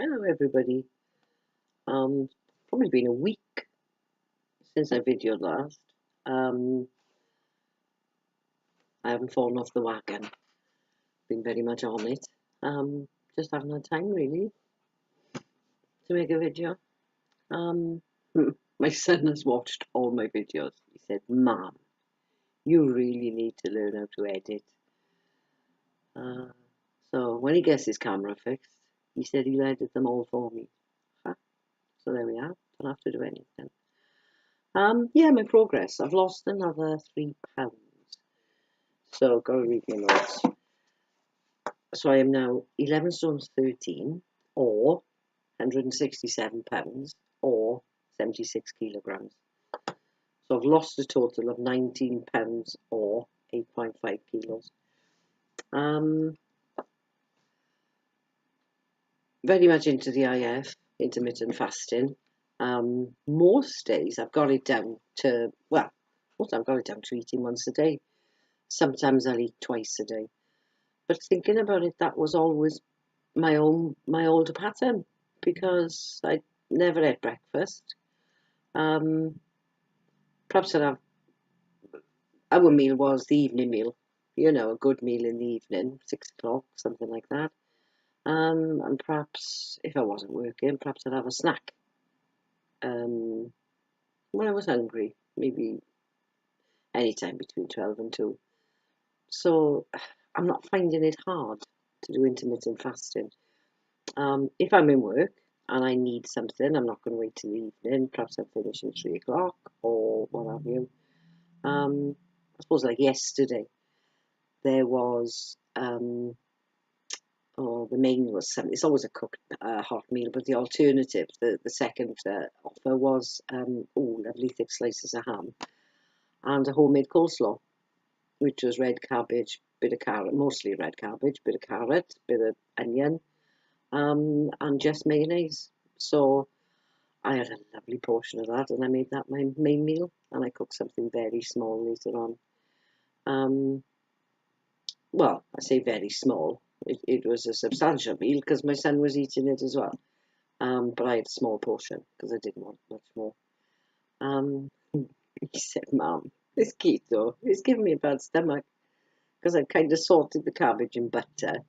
Hello, everybody. Probably been a week since I videoed last. I haven't fallen off the wagon. Been very much on it. Just haven't had time really to make a video. My son has watched all my videos. He said, "Mom, you really need to learn how to edit." So when he gets his camera fixed, he said he'll edit them all for me. So there we are. Don't have to do anything. Yeah, my progress. I've lost another 3 pounds. So gotta read my notes. So I am now 11 stone 13, or 167 pounds, or 76 kilograms. So I've lost a total of 19 pounds, or 8.5 kilos. Very much into the IF, intermittent fasting. Most days I've got it down to, well, I've got it down to eating once a day. Sometimes I'll eat twice a day. But thinking about it, that was always my older pattern, because I never ate breakfast. Perhaps our meal was the evening meal, a good meal in the evening, 6 o'clock, something like that. And perhaps if I wasn't working, perhaps I'd have a snack. When I was hungry, maybe any time between 12 and 2. So I'm not finding it hard to do intermittent fasting. If I'm in work and I need something, I'm not going to wait till the evening. Perhaps I'll finish at 3 o'clock or what have you. I suppose like yesterday, there was, the main was something. It's always a cooked hot meal, but the alternative, the second offer was, lovely thick slices of ham and a homemade coleslaw, which was red cabbage, bit of carrot, mostly red cabbage, bit of carrot, bit of onion, and just mayonnaise. So I had a lovely portion of that, and I made that my main meal, and I cooked something very small later on. Well, I say very small. It was a substantial meal because my son was eating it as well. But I had a small portion because I didn't want much more. He said, "Mum, this keto is giving me a bad stomach," because I'd kind of salted the cabbage in butter,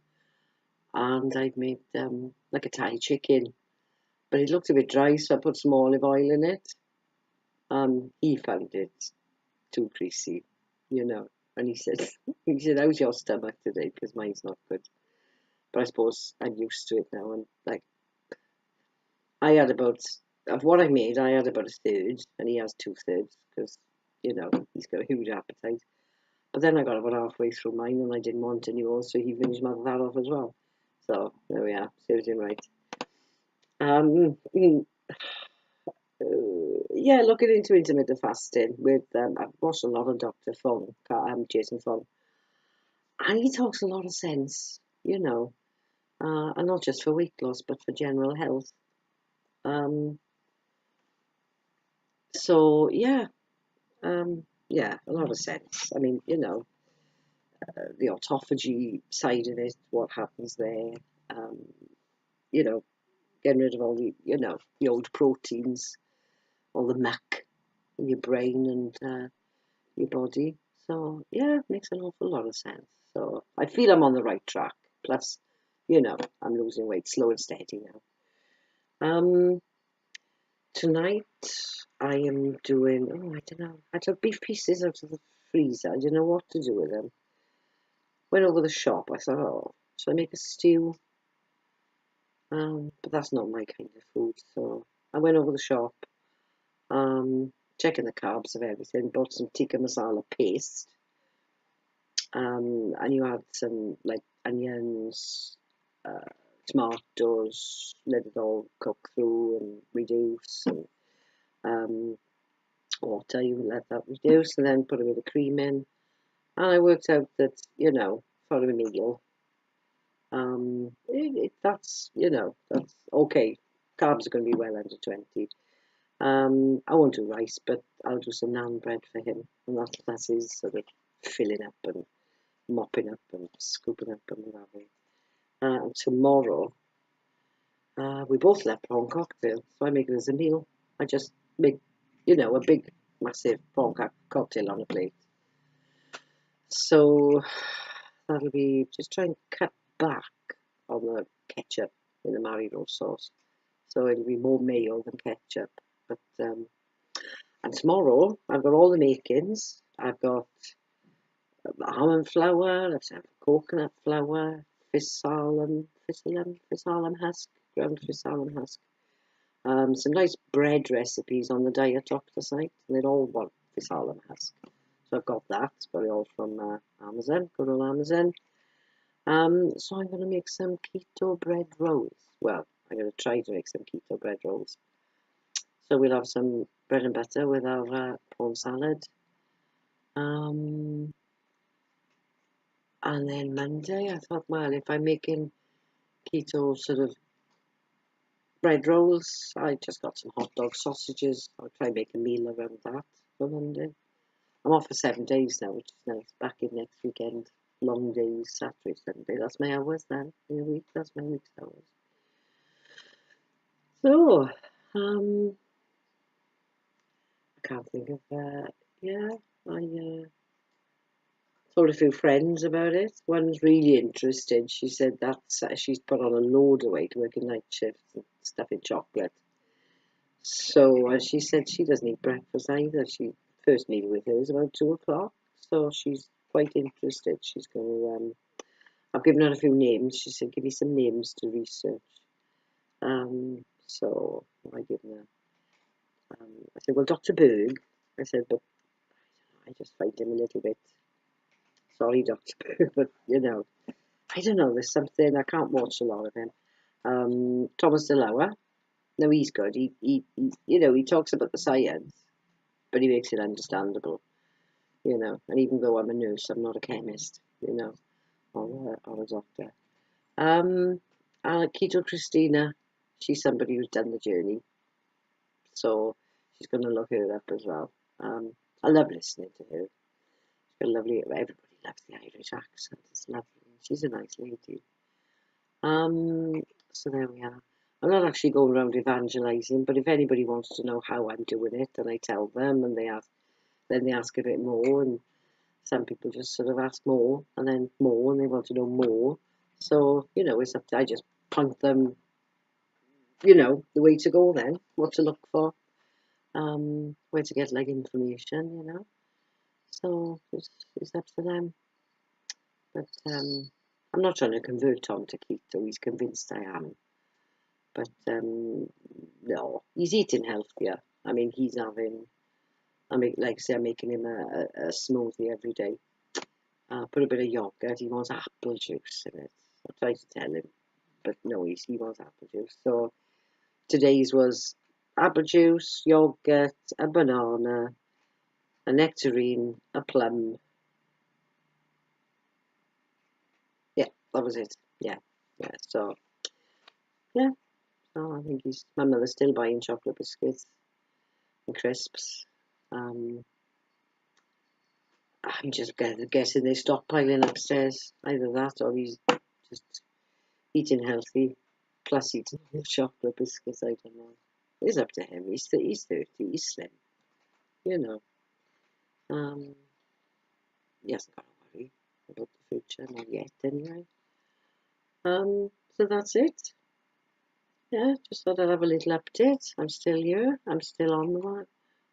and I'd made like a Thai chicken, but it looked a bit dry, so I put some olive oil in it. He found it too greasy, and he said, "How's your stomach today? Because mine's not good." But I suppose I'm used to it now, and like, I had about, of what I made, I had about a third, and he has 2/3, because, he's got a huge appetite. But then I got about halfway through mine, and I didn't want any more, so he finished that off as well. So, there we are, serves him right. Yeah, looking into intermittent fasting with, I've watched a lot of Dr. Fung, Jason Fung, and he talks a lot of sense, and not just for weight loss, but for general health. So yeah, yeah, a lot of sense. I mean, the autophagy side of it, what happens there, getting rid of all the old proteins, all the muck in your brain and your body. So yeah, it makes an awful lot of sense. So I feel I'm on the right track. Plus, I'm losing weight slow and steady now. Tonight I am doing, I don't know. I took beef pieces out of the freezer. I didn't know what to do with them. Went over the shop. I thought, should I make a stew? But that's not my kind of food. So I went over the shop, checking the carbs of everything. Bought some tikka masala paste. And you add some like onions, tomatoes, let it all cook through and reduce, and water, you let that reduce, and then put a bit of cream in. And I worked out that, for a meal, that's okay. Carbs are going to be well under 20. I won't do rice, but I'll do some naan bread for him, and that's his sort of filling up and mopping up and scooping up and whatever. And tomorrow, We both love prawn cocktail, so I make it as a meal. I just make, a big, massive prawn cocktail on a plate. So that'll be just try and cut back on the ketchup in the Marino sauce. So it'll be more mayo than ketchup. But and tomorrow I've got all the makings. I've got almond flour, I've got coconut flour, physalim husk, ground physalim husk. Some nice bread recipes on the diet doctor site, and they'd all want physalim husk. So I've got that. Got it all from Amazon, good old Amazon. So I'm going to make some keto bread rolls. Well, I'm going to try to make some keto bread rolls. So we'll have some bread and butter with our prawn salad. And then Monday, I thought, well, if I'm making keto sort of bread rolls, I just got some hot dog sausages. I'll try and make a meal around that for Monday. I'm off for 7 days now, which is nice. Back in next weekend. Long days, Saturday, Sunday. That's my hours then in a week. That's my week's hours. So, I can't think of yeah, I told a few friends about it. One's really interested. She said that's she's put on a load of weight working night shifts and stuffing chocolate. So, and she said she doesn't eat breakfast either. She first meeting with her is about 2 o'clock. So she's quite interested. She's going to. I've given her a few names. She said, "Give me some names to research." So I given her. I said, "Well, Dr. Berg." I said, "But I just find him a little bit." Sorry, Dr. Berg, but I don't know. There's something I can't watch a lot of him. Thomas DeLauer. No, he's good. He talks about the science, but he makes it understandable. And even though I'm a nurse, I'm not a chemist. Or a doctor. Keto Christina, she's somebody who's done the journey, so she's going to look her up as well. I love listening to her. She's got lovely. Everybody loves the Irish accent. It's lovely. She's a nice lady. So there we are. I'm not actually going around evangelizing, but if anybody wants to know how I'm doing it, then I tell them, and then they ask a bit more, and some people just sort of ask more, and then more, and they want to know more. So, it's up to, I just point them, the way to go then, what to look for, where to get information. So it's up to them. But I'm not trying to convert Tom to keto. He's convinced I am. But no, he's eating healthier. I mean, he's having, like I say, I'm making him a smoothie every day. Put a bit of yogurt. He wants apple juice in it. I tried to tell him, but no, he wants apple juice. So today's was apple juice, yogurt, a banana, a nectarine, a plum. Yeah, that was it. Yeah. So yeah. So I think my mother's still buying chocolate biscuits and crisps. I'm just guessing they're stockpiling upstairs. Either that or he's just eating healthy, plus eating chocolate biscuits. I don't know. It's up to him. He's 30. He's slim. He hasn't got to worry about the future, not yet anyway. So that's it. Yeah, just thought I'd have a little update. I'm still here. I'm still on the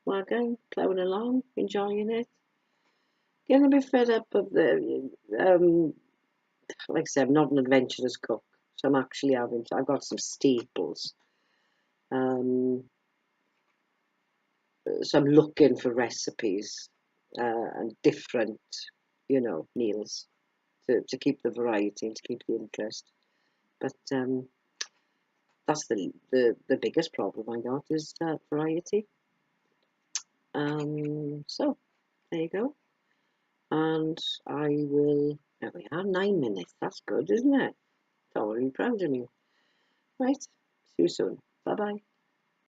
wagon, plowing along, enjoying it. Getting a bit fed up of the, like I said, I'm not an adventurous cook, so I'm actually I've got some staples. So I'm looking for recipes and different, meals to keep the variety and to keep the interest. But that's the biggest problem I got is variety. So there you go. And I will. There we are, 9 minutes. That's good, isn't it? Totally proud of me. Right. See you soon. Bye bye.